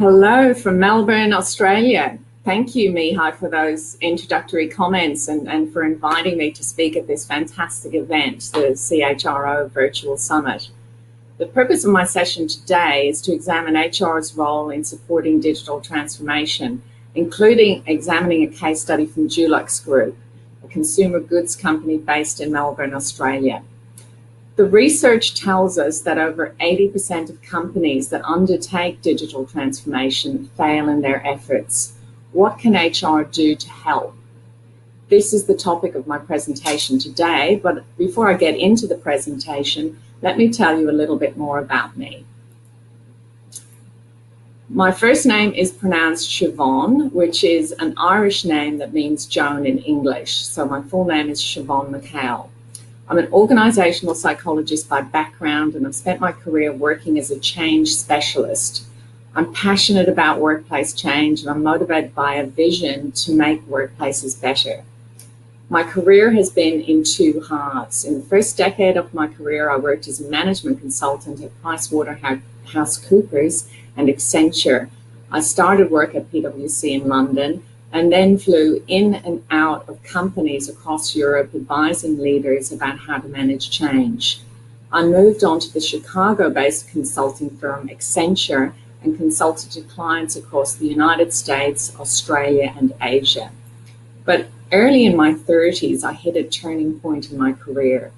Hello from Melbourne, Australia. Thank you, Mihai, for those introductory comments and for inviting me to speak at this fantastic event, the CHRO Virtual Summit. The purpose of my session today is to examine HR's role in supporting digital transformation, including examining a case study from Dulux Group, a consumer goods company based in Melbourne, Australia. The research tells us that over 80% of companies that undertake digital transformation fail in their efforts. What can HR do to help? This is the topic of my presentation today, but before I get into the presentation, let me tell you a little bit more about me. My first name is pronounced Siobhan, which is an Irish name that means Joan in English. So my full name is Siobhan McHale. I'm an organizational psychologist by background, and I've spent my career working as a change specialist. I'm passionate about workplace change, and I'm motivated by a vision to make workplaces better. My career has been in two halves. In the first decade of my career, I worked as a management consultant at PricewaterhouseCoopers and Accenture. I started work at PwC in London, and then flew in and out of companies across Europe advising leaders about how to manage change. I moved on to the Chicago-based consulting firm Accenture and consulted to clients across the United States, Australia, and Asia. But early in my 30s, I hit a turning point in my career.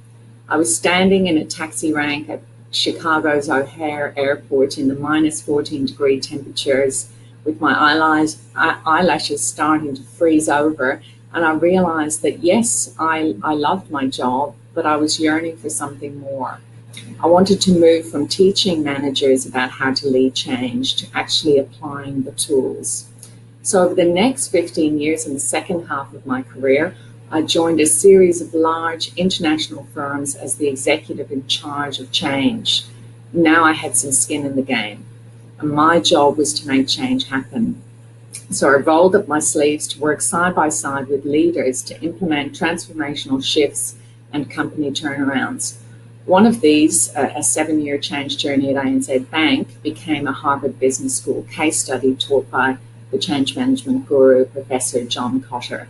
I was standing in a taxi rank at Chicago's O'Hare Airport in the -14-degree temperatures, with my eyelashes starting to freeze over, and I realized that yes, I loved my job, but I was yearning for something more. I wanted to move from teaching managers about how to lead change to actually applying the tools. So over the next 15 years, in the second half of my career, I joined a series of large international firms as the executive in charge of change. Now I had some skin in the game. My job was to make change happen. So I rolled up my sleeves to work side by side with leaders to implement transformational shifts and company turnarounds. One of these, a 7-year change journey at ANZ Bank, became a Harvard Business School case study taught by the change management guru, Professor John Cotter.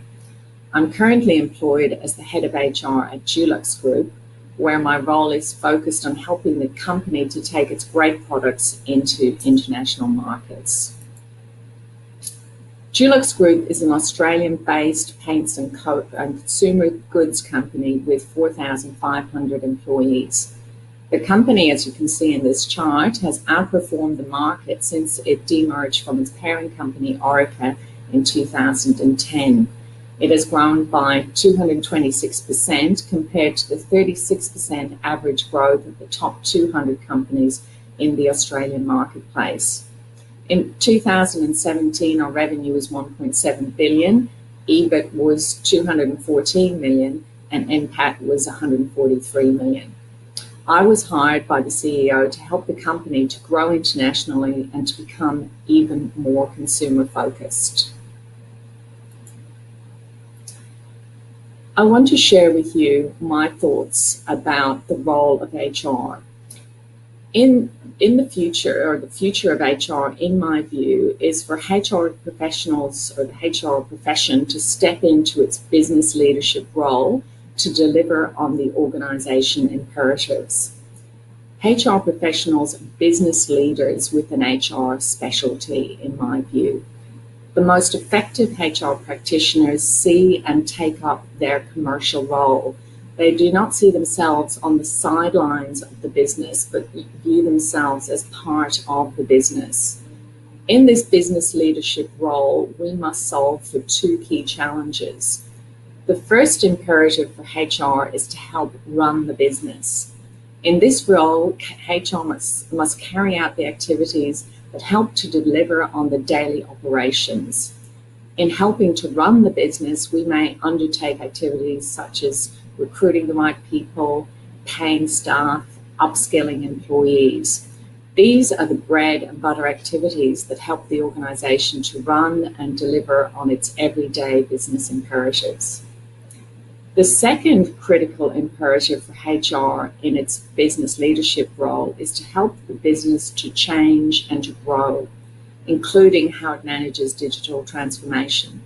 I'm currently employed as the head of HR at Dulux Group, where my role is focused on helping the company to take its great products into international markets. Dulux Group is an Australian-based paints and consumer goods company with 4,500 employees. The company, as you can see in this chart, has outperformed the market since it demerged from its parent company, Orica, in 2010. It has grown by 226% compared to the 36% average growth of the top 200 companies in the Australian marketplace. In 2017, our revenue was 1.7 billion, EBIT was 214 million, and NPAT was 143 million. I was hired by the CEO to help the company to grow internationally and to become even more consumer focused. I want to share with you my thoughts about the role of HR. In the future, or the future of HR, in my view, is for HR professionals or the HR profession to step into its business leadership role to deliver on the organization imperatives. HR professionals are business leaders with an HR specialty, in my view. The most effective HR practitioners see and take up their commercial role. They do not see themselves on the sidelines of the business, but view themselves as part of the business. In this business leadership role, we must solve for two key challenges. The first imperative for HR is to help run the business. In this role, HR must carry out the activities that help to deliver on the daily operations. In helping to run the business, we may undertake activities such as recruiting the right people, paying staff, upskilling employees. These are the bread and butter activities that help the organization to run and deliver on its everyday business imperatives. The second critical imperative for HR in its business leadership role is to help the business to change and to grow. including how it manages digital transformation.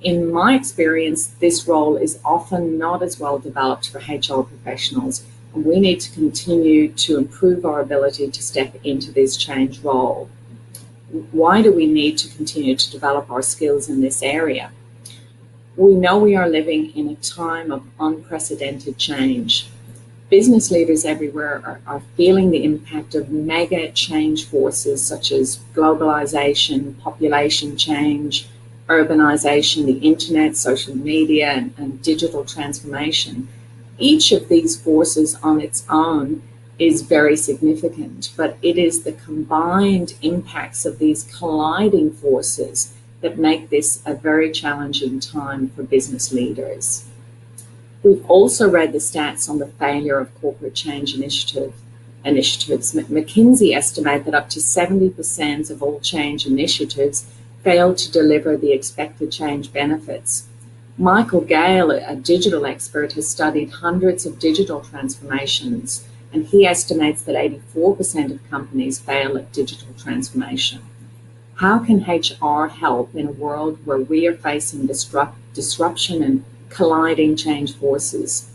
In my experience, this role is often not as well developed for HR professionals, and we need to continue to improve our ability to step into this change role. Why do we need to continue to develop our skills in this area? We know we are living in a time of unprecedented change. Business leaders everywhere are feeling the impact of mega change forces such as globalization, population change, urbanization, the internet, social media, and digital transformation. Each of these forces on its own is very significant, but it is the combined impacts of these colliding forces that make this a very challenging time for business leaders. We've also read the stats on the failure of corporate change initiatives. McKinsey estimate that up to 70% of all change initiatives fail to deliver the expected change benefits. Michael Gale, a digital expert, has studied hundreds of digital transformations, and he estimates that 84% of companies fail at digital transformation. How can HR help in a world where we are facing disruption and colliding change forces?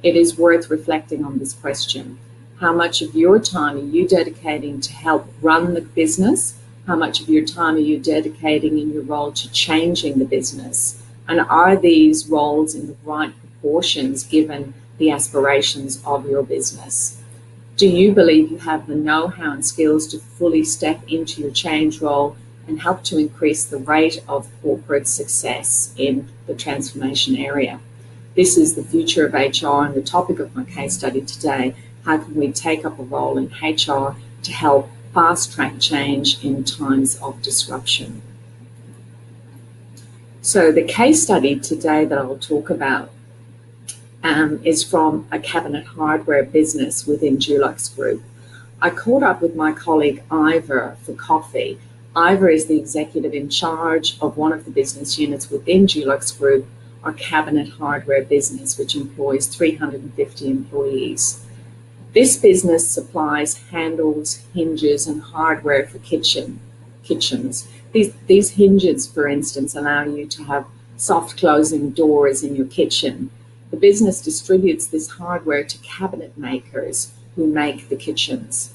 It is worth reflecting on this question. How much of your time are you dedicating to help run the business? How much of your time are you dedicating in your role to changing the business? And are these roles in the right proportions given the aspirations of your business? Do you believe you have the know-how and skills to fully step into your change role and help to increase the rate of corporate success in the transformation area? This is the future of HR and the topic of my case study today. How can we take up a role in HR to help fast-track change in times of disruption? So the case study today that I'll talk about is from a cabinet hardware business within Dulux Group. I caught up with my colleague Ivor for coffee. Ivor is the executive in charge of one of the business units within Dulux Group, our cabinet hardware business, which employs 350 employees. This business supplies handles, hinges, and hardware for kitchens. These hinges, for instance, allow you to have soft closing doors in your kitchen. The business distributes this hardware to cabinet makers who make the kitchens.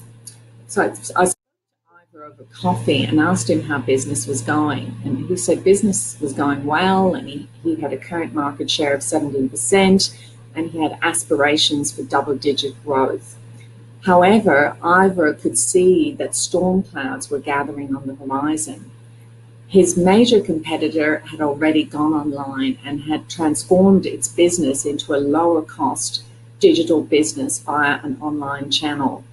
So I spoke to Ivor over coffee and asked him how business was going. And he said business was going well, and he had a current market share of 17%, and he had aspirations for double-digit growth. However, Ivor could see that storm clouds were gathering on the horizon. His major competitor had already gone online and had transformed its business into a lower-cost digital business via an online channel.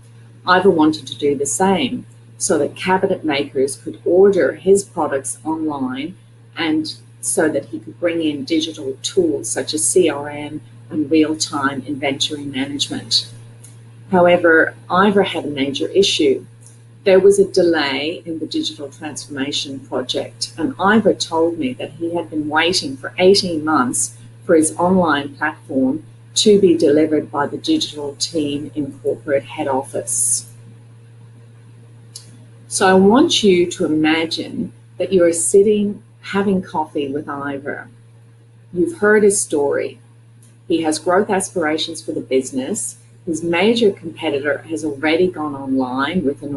Ivor wanted to do the same so that cabinet makers could order his products online and so that he could bring in digital tools such as CRM and real-time inventory management. However, Ivor had a major issue. There was a delay in the digital transformation project, and Ivor told me that he had been waiting for 18 months for his online platform to be delivered by the digital team in corporate head office. So I want you to imagine that you are sitting having coffee with Ivor. You've heard his story. He has growth aspirations for the business. His major competitor has already gone online with an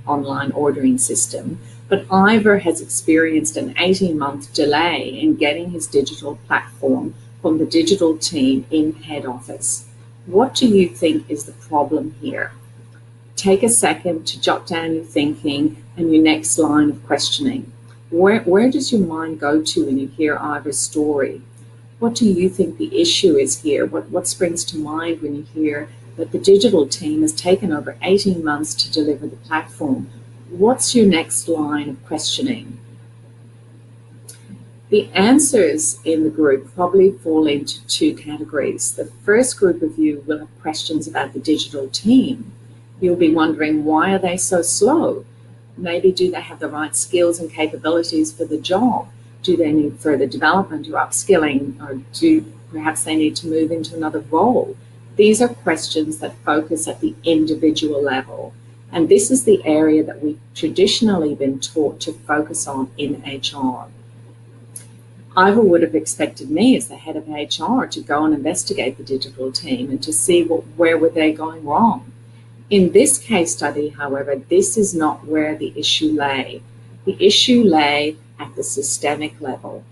online ordering system, but Ivor has experienced an 18-month delay in getting his digital platform from the digital team in head office. What do you think is the problem here? Take a second to jot down your thinking and your next line of questioning. Where does your mind go to when you hear Ivor's story? What do you think the issue is here? What springs to mind when you hear that the digital team has taken over 18 months to deliver the platform? What's your next line of questioning? The answers in the group probably fall into two categories. The first group of you will have questions about the digital team. You'll be wondering, why are they so slow? Maybe do they have the right skills and capabilities for the job? Do they need further development or upskilling, or do perhaps they need to move into another role? These are questions that focus at the individual level. And this is the area that we've traditionally been taught to focus on in HR. Ivor would have expected me as the head of HR to go and investigate the digital team and to see where were they going wrong. In this case study, however, this is not where the issue lay. The issue lay at the systemic level.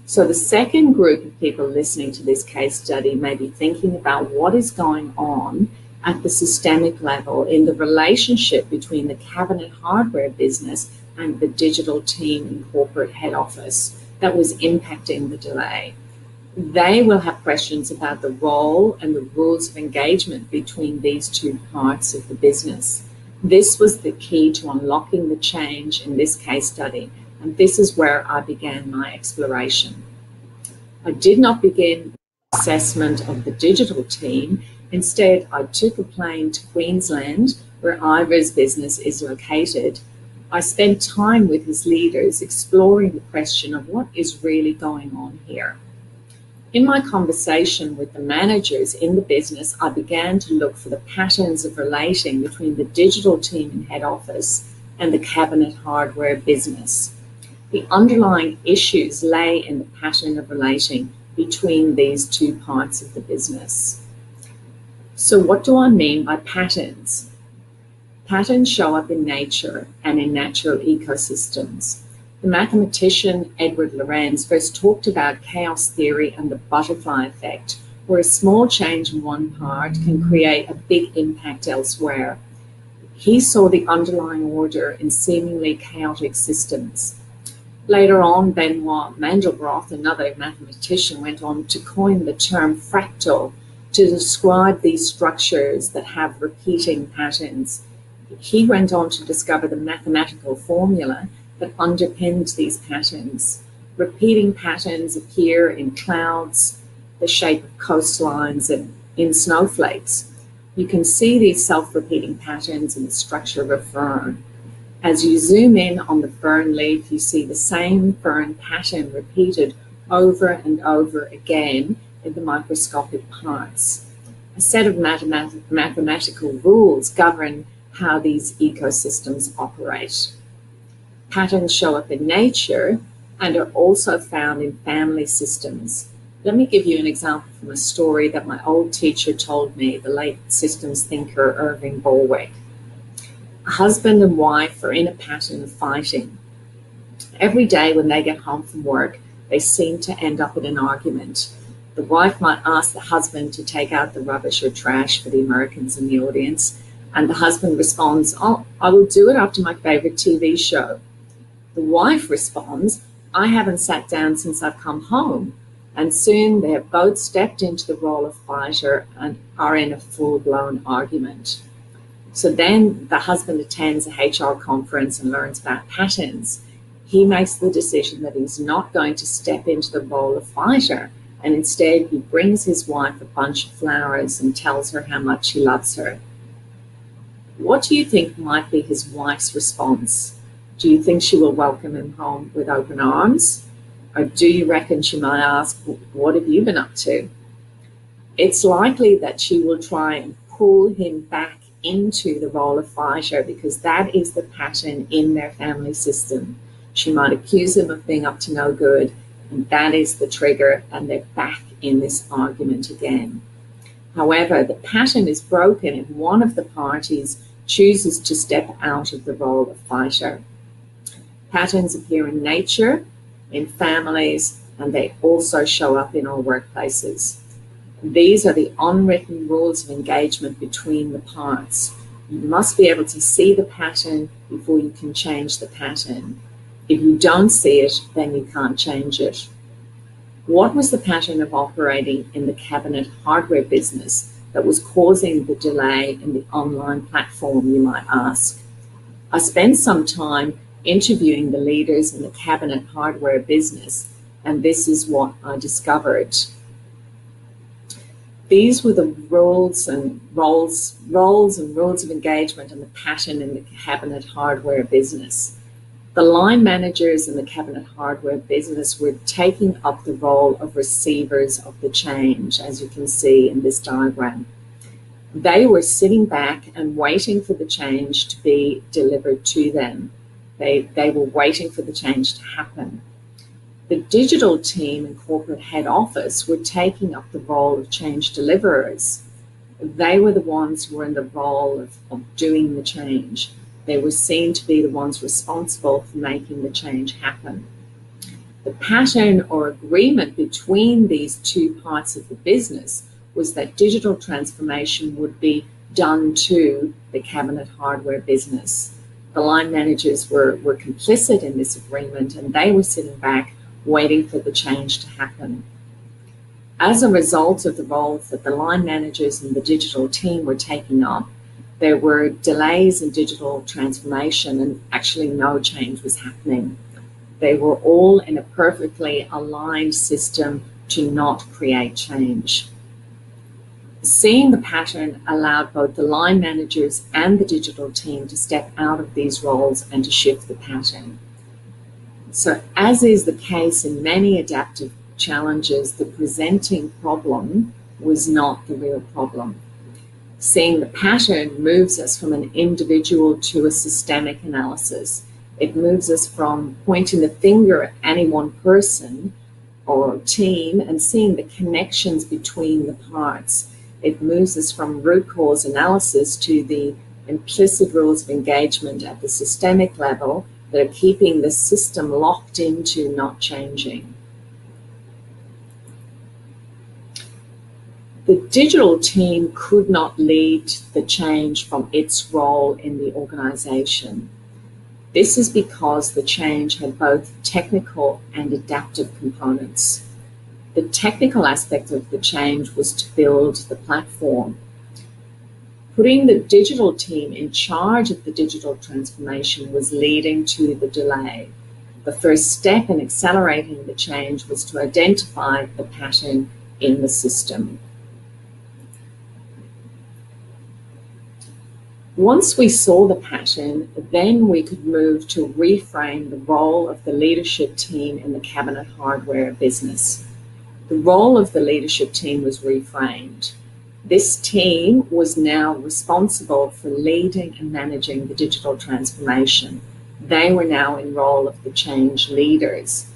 So the second group of people listening to this case study may be thinking about what is going on at the systemic level in the relationship between the cabinet hardware business and the digital team in corporate head office that was impacting the delay. They will have questions about the role and the rules of engagement between these two parts of the business. This was the key to unlocking the change in this case study, and this is where I began my exploration. I did not begin assessment of the digital team. Instead, I took a plane to Queensland, where Ivor's business is located. I spent time with his leaders exploring the question of what is really going on here. In my conversation with the managers in the business, I began to look for the patterns of relating between the digital team in head office and the cabinet hardware business. The underlying issues lay in the pattern of relating between these two parts of the business. So what do I mean by patterns? Patterns show up in nature and in natural ecosystems. The mathematician Edward Lorenz first talked about chaos theory and the butterfly effect, where a small change in one part can create a big impact elsewhere. He saw the underlying order in seemingly chaotic systems. Later on, Benoit Mandelbrot, another mathematician, went on to coin the term fractal to describe these structures that have repeating patterns. He went on to discover the mathematical formula that underpins these patterns. Repeating patterns appear in clouds, the shape of coastlines, and in snowflakes. You can see these self-repeating patterns in the structure of a fern. As you zoom in on the fern leaf, you see the same fern pattern repeated over and over again in the microscopic parts. A set of mathematical rules govern how these ecosystems operate. Patterns show up in nature and are also found in family systems. Let me give you an example from a story that my old teacher told me, the late systems thinker Irving Borwick. A husband and wife are in a pattern of fighting. Every day when they get home from work, they seem to end up in an argument. The wife might ask the husband to take out the rubbish or trash for the Americans in the audience, and the husband responds, "Oh, I will do it after my favorite TV show." The wife responds, "I haven't sat down since I've come home." And soon they have both stepped into the role of fighter and are in a full-blown argument. So then the husband attends a HR conference and learns about patterns. He makes the decision that he's not going to step into the role of fighter, and instead he brings his wife a bunch of flowers and tells her how much he loves her. What do you think might be his wife's response? Do you think she will welcome him home with open arms? Or do you reckon she might ask, "What have you been up to?" It's likely that she will try and pull him back into the role of fighter because that is the pattern in their family system. She might accuse him of being up to no good, and that is the trigger, and they're back in this argument again. However, the pattern is broken if one of the parties chooses to step out of the role of fighter. Patterns appear in nature, in families, and they also show up in our workplaces. These are the unwritten rules of engagement between the parts. You must be able to see the pattern before you can change the pattern. If you don't see it, then you can't change it. What was the pattern of operating in the cabinet hardware business that was causing the delay in the online platform, you might ask? I spent some time interviewing the leaders in the cabinet hardware business, and this is what I discovered. These were the roles and rules of engagement and the pattern in the cabinet hardware business. The line managers in the cabinet hardware business were taking up the role of receivers of the change, as you can see in this diagram. They were sitting back and waiting for the change to be delivered to them. They were waiting for the change to happen. The digital team and corporate head office were taking up the role of change deliverers. They were the ones who were in the role of doing the change. They were seen to be the ones responsible for making the change happen. The pattern or agreement between these two parts of the business was that digital transformation would be done to the cabinet hardware business. The line managers were complicit in this agreement, and they were sitting back waiting for the change to happen. As a result of the roles that the line managers and the digital team were taking up, there were delays in digital transformation, and actually no change was happening. They were all in a perfectly aligned system to not create change. Seeing the pattern allowed both the line managers and the digital team to step out of these roles and to shift the pattern. So, as is the case in many adaptive challenges, the presenting problem was not the real problem. Seeing the pattern moves us from an individual to a systemic analysis. It moves us from pointing the finger at any one person or team and seeing the connections between the parts. It moves us from root cause analysis to the implicit rules of engagement at the systemic level that are keeping the system locked into not changing. The digital team could not lead the change from its role in the organization. This is because the change had both technical and adaptive components. The technical aspect of the change was to build the platform. Putting the digital team in charge of the digital transformation was leading to the delay. The first step in accelerating the change was to identify the pattern in the system. Once we saw the pattern, then we could move to reframe the role of the leadership team in the cabinet hardware business. The role of the leadership team was reframed. This team was now responsible for leading and managing the digital transformation. They were now in role of the change leaders.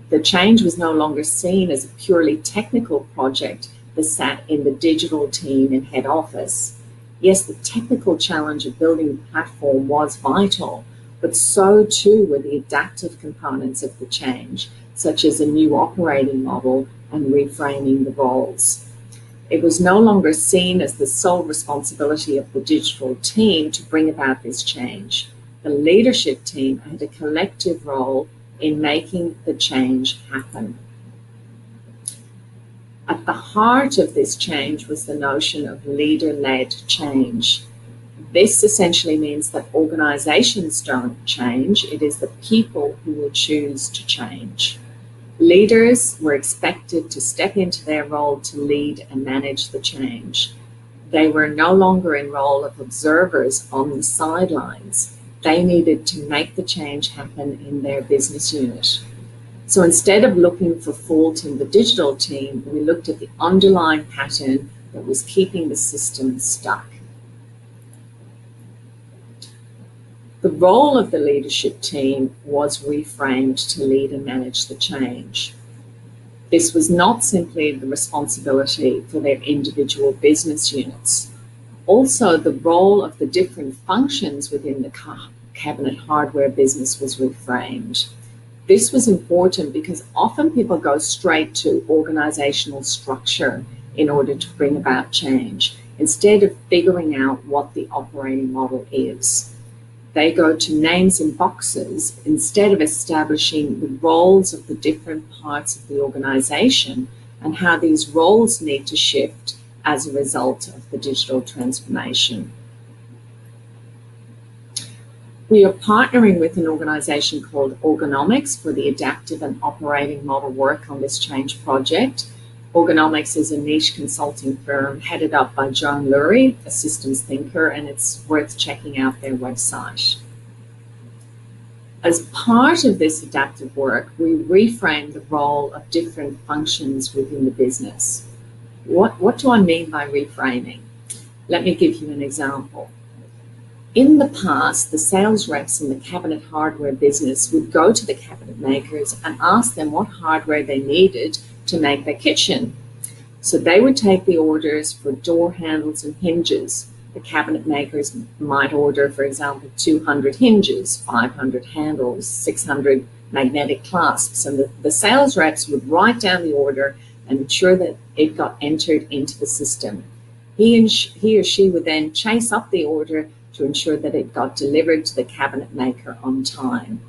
The change was no longer seen as a purely technical project that sat in the digital team in head office. Yes, the technical challenge of building the platform was vital, but so too were the adaptive components of the change, such as a new operating model and reframing the roles. It was no longer seen as the sole responsibility of the digital team to bring about this change. The leadership team had a collective role in making the change happen. At the heart of this change was the notion of leader-led change. This essentially means that organizations don't change, it is the people who will choose to change. Leaders were expected to step into their role to lead and manage the change. They were no longer in role of observers on the sidelines. They needed to make the change happen in their business unit. So instead of looking for fault in the digital team, we looked at the underlying pattern that was keeping the system stuck. The role of the leadership team was reframed to lead and manage the change. This was not simply the responsibility for their individual business units. Also, the role of the different functions within the cabinet hardware business was reframed. This was important because often people go straight to organizational structure in order to bring about change, instead of figuring out what the operating model is. They go to names and boxes instead of establishing the roles of the different parts of the organization and how these roles need to shift as a result of the digital transformation. We are partnering with an organization called Organomics for the adaptive and operating model work on this change project. Organomics is a niche consulting firm headed up by Joan Lurie, a systems thinker, and it's worth checking out their website. As part of this adaptive work, we reframe the role of different functions within the business. What do I mean by reframing? Let me give you an example. In the past, the sales reps in the cabinet hardware business would go to the cabinet makers and ask them what hardware they needed to make their kitchen. So they would take the orders for door handles and hinges. The cabinet makers might order, for example, 200 hinges, 500 handles, 600 magnetic clasps, and the sales reps would write down the order and ensure that it got entered into the system. He or she would then chase up the order to ensure that it got delivered to the cabinet maker on time.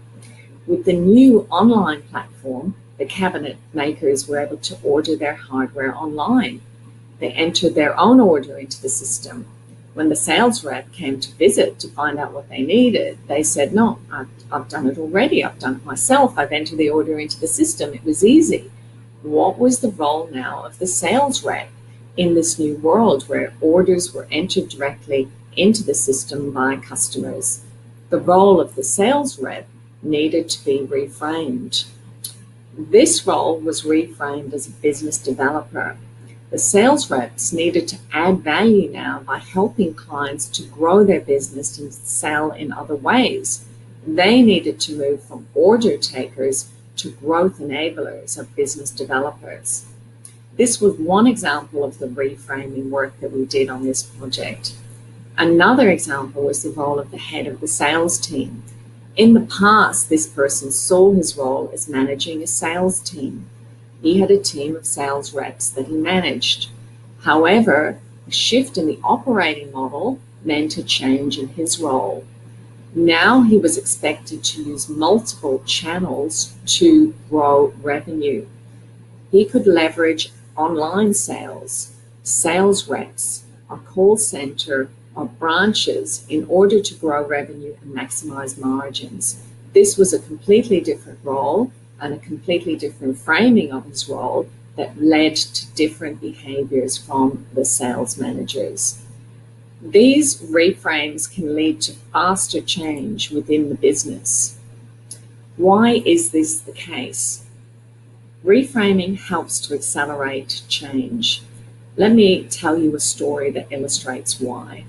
With the new online platform, the cabinet makers were able to order their hardware online. They entered their own order into the system. When the sales rep came to visit to find out what they needed, they said, no, I've done it already. I've done it myself. I've entered the order into the system. It was easy. What was the role now of the sales rep in this new world where orders were entered directly into the system by customers? The role of the sales rep needed to be reframed. This role was reframed as a business developer. The sales reps needed to add value now by helping clients to grow their business and sell in other ways. They needed to move from order takers to growth enablers of business developers. This was one example of the reframing work that we did on this project. Another example was the role of the head of the sales team. In the past, this person saw his role as managing a sales team. He had a team of sales reps that he managed. However, a shift in the operating model meant a change in his role. Now he was expected to use multiple channels to grow revenue. He could leverage online sales, sales reps, a call center, or branches in order to grow revenue and maximize margins. This was a completely different role and a completely different framing of his role that led to different behaviors from the sales managers. These reframes can lead to faster change within the business. Why is this the case? Reframing helps to accelerate change. Let me tell you a story that illustrates why.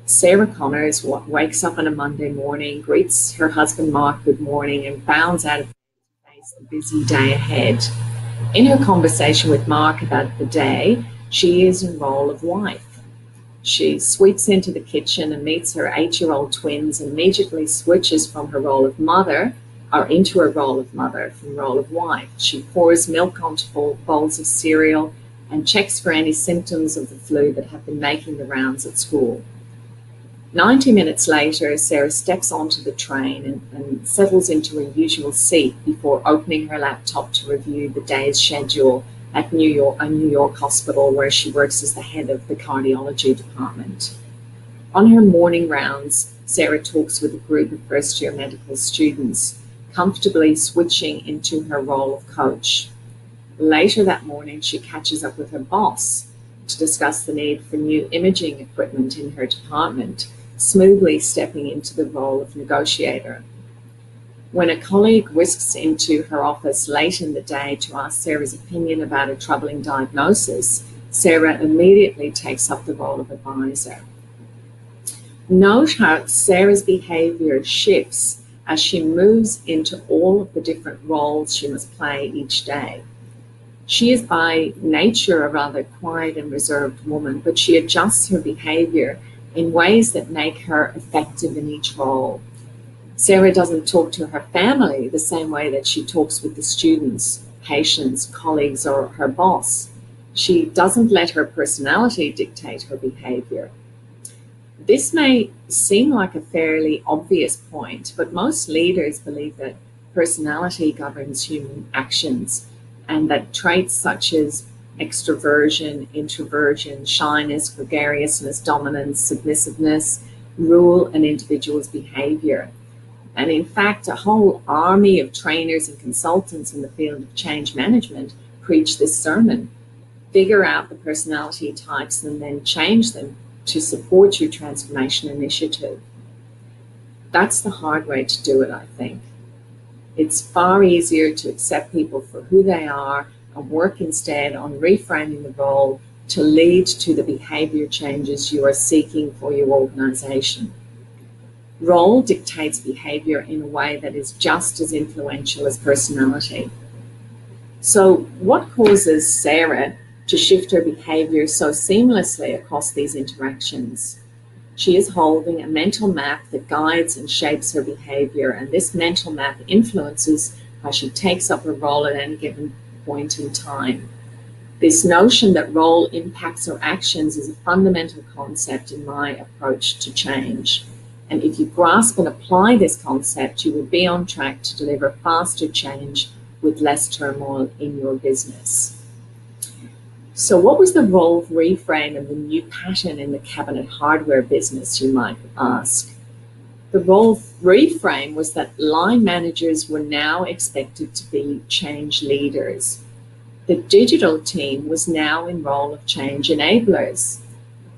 Sarah Connors wakes up on a Monday morning, greets her husband Mark good morning, and bounds out of bed to face the busy day ahead. In her conversation with Mark about the day, she is in role of wife. She sweeps into the kitchen and meets her 8-year-old twins and immediately switches from her role of mother, or into her role of mother from role of wife. She pours milk onto bowls of cereal and checks for any symptoms of the flu that have been making the rounds at school. 90 minutes later, Sarah steps onto the train and settles into her usual seat before opening her laptop to review the day's schedule at a New York hospital where she works as the head of the cardiology department. On her morning rounds, Sarah talks with a group of first-year medical students, comfortably switching into her role of coach. Later that morning, she catches up with her boss to discuss the need for new imaging equipment in her department, smoothly stepping into the role of negotiator. When a colleague whisks into her office late in the day to ask Sarah's opinion about a troubling diagnosis, Sarah immediately takes up the role of advisor. Note how Sarah's behavior shifts as she moves into all of the different roles she must play each day. She is by nature a rather quiet and reserved woman, but she adjusts her behavior in ways that make her effective in each role. Sarah doesn't talk to her family the same way that she talks with the students, patients, colleagues, or her boss. She doesn't let her personality dictate her behavior. This may seem like a fairly obvious point, but most leaders believe that personality governs human actions, and that traits such as extroversion, introversion, shyness, gregariousness, dominance, submissiveness rule an individual's behavior. And in fact, a whole army of trainers and consultants in the field of change management preach this sermon. Figure out the personality types and then change them to support your transformation initiative. That's the hard way to do it, I think. It's far easier to accept people for who they are and work instead on reframing the role to lead to the behavior changes you are seeking for your organization. Role dictates behavior in a way that is just as influential as personality. So what causes Sarah to shift her behavior so seamlessly across these interactions? She is holding a mental map that guides and shapes her behavior, and this mental map influences how she takes up her role at any given point in time. This notion that role impacts her actions is a fundamental concept in my approach to change. And if you grasp and apply this concept, you will be on track to deliver faster change with less turmoil in your business. So what was the role reframe and the new pattern in the cabinet hardware business, you might ask? The role reframe was that line managers were now expected to be change leaders. The digital team was now in role of change enablers.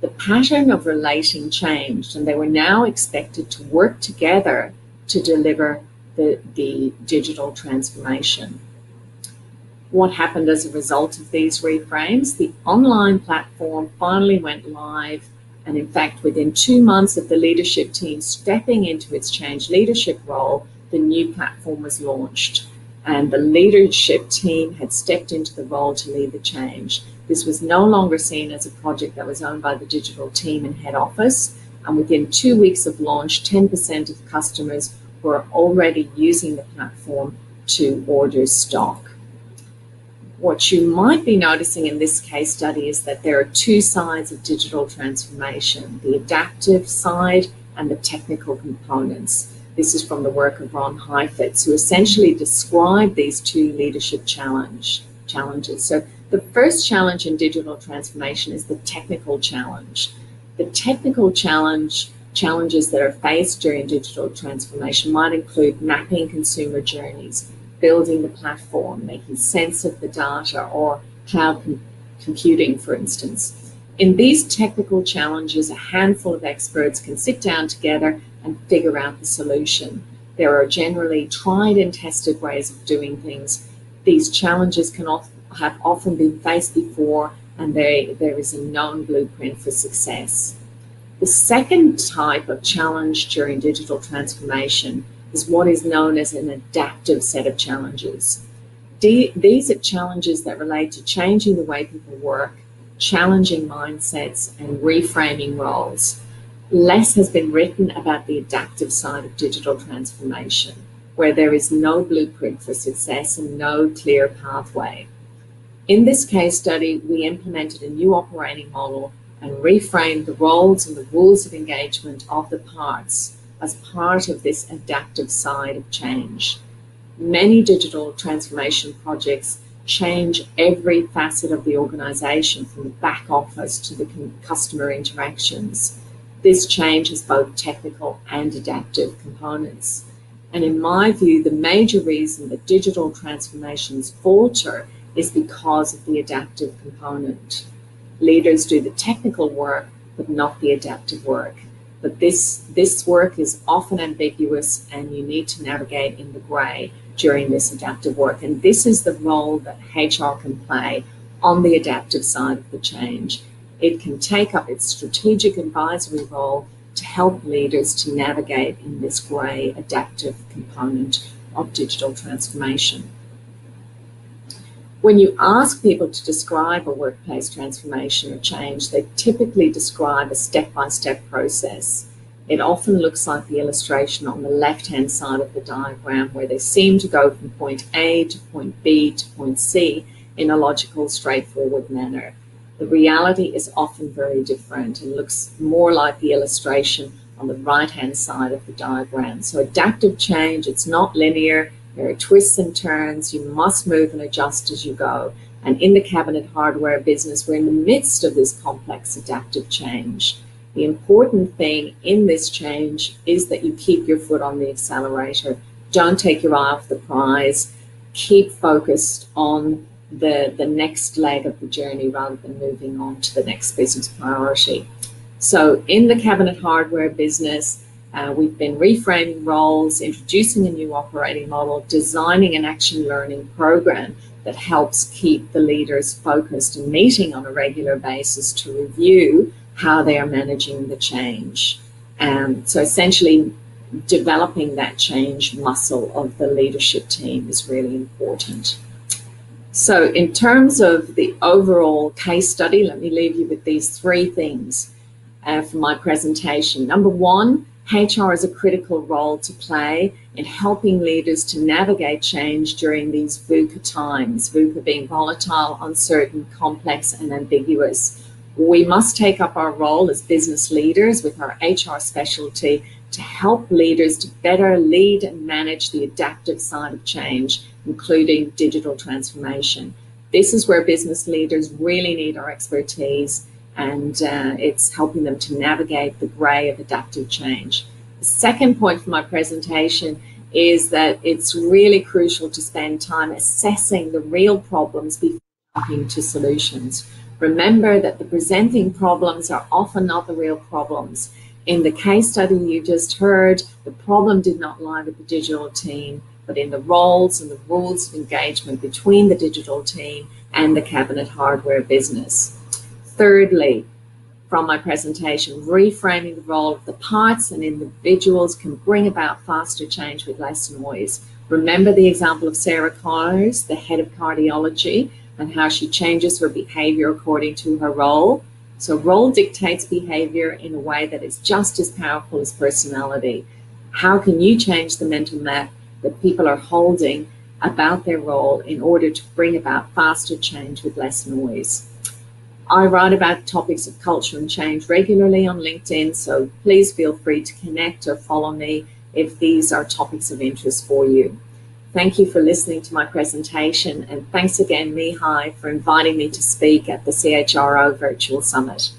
The pattern of relating changed, and they were now expected to work together to deliver the digital transformation. What happened as a result of these reframes? The online platform finally went live, and in fact, within 2 months of the leadership team stepping into its change leadership role, the new platform was launched, and the leadership team had stepped into the role to lead the change. This was no longer seen as a project that was owned by the digital team in head office, and within 2 weeks of launch, 10% of customers were already using the platform to order stock. What you might be noticing in this case study is that there are two sides of digital transformation, the adaptive side and the technical components. This is from the work of Ron Heifetz, who essentially described these two leadership challenges. So the first challenge in digital transformation is the technical challenge. The technical challenges that are faced during digital transformation might include mapping consumer journeys, building the platform, making sense of the data, or cloud computing, for instance. In these technical challenges, a handful of experts can sit down together and figure out the solution. There are generally tried and tested ways of doing things. These challenges can have often been faced before, and there is a known blueprint for success. The second type of challenge during digital transformation is what is known as an adaptive set of challenges. These are challenges that relate to changing the way people work, challenging mindsets, and reframing roles. Less has been written about the adaptive side of digital transformation, where there is no blueprint for success and no clear pathway. In this case study, we implemented a new operating model and reframed the roles and the rules of engagement of the parts as part of this adaptive side of change. Many digital transformation projects change every facet of the organization, from the back office to the customer interactions. This change has both technical and adaptive components. And in my view, the major reason that digital transformations falter is because of the adaptive component. Leaders do the technical work, but not the adaptive work. But this work is often ambiguous, and you need to navigate in the grey during this adaptive work. And this is the role that HR can play on the adaptive side of the change. It can take up its strategic advisory role to help leaders to navigate in this grey adaptive component of digital transformation. When you ask people to describe a workplace transformation or change, they typically describe a step-by-step process. It often looks like the illustration on the left-hand side of the diagram, where they seem to go from point A to point B to point C in a logical, straightforward manner. The reality is often very different and looks more like the illustration on the right-hand side of the diagram. So adaptive change, it's not linear. There are twists and turns. You must move and adjust as you go. And in the cabinet hardware business, we're in the midst of this complex adaptive change. The important thing in this change is that you keep your foot on the accelerator. Don't take your eye off the prize. Keep focused on the next leg of the journey rather than moving on to the next business priority. So in the cabinet hardware business, We've been reframing roles, introducing a new operating model, designing an action learning program that helps keep the leaders focused and meeting on a regular basis to review how they are managing the change. So essentially, developing that change muscle of the leadership team is really important. So in terms of the overall case study, let me leave you with these three things for my presentation. Number one, HR has a critical role to play in helping leaders to navigate change during these VUCA times, VUCA being volatile, uncertain, complex, and ambiguous. We must take up our role as business leaders with our HR specialty to help leaders to better lead and manage the adaptive side of change, including digital transformation. This is where business leaders really need our expertise, and it's helping them to navigate the grey of adaptive change. The second point for my presentation is that it's really crucial to spend time assessing the real problems before jumping to solutions. Remember that the presenting problems are often not the real problems. In the case study you just heard, the problem did not lie with the digital team, but in the roles and the rules of engagement between the digital team and the cabinet hardware business. Thirdly, from my presentation, reframing the role of the parts and individuals can bring about faster change with less noise. Remember the example of Sarah Connors, the head of cardiology, and how she changes her behavior according to her role. So role dictates behavior in a way that is just as powerful as personality. How can you change the mental map that people are holding about their role in order to bring about faster change with less noise? I write about topics of culture and change regularly on LinkedIn, so please feel free to connect or follow me if these are topics of interest for you. Thank you for listening to my presentation, and thanks again, Mihai, for inviting me to speak at the CHRO Virtual Summit.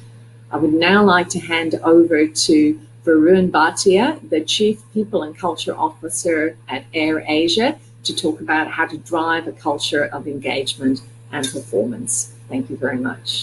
I would now like to hand over to Varun Bhatia, the Chief People and Culture Officer at AirAsia, to talk about how to drive a culture of engagement and performance. Thank you very much.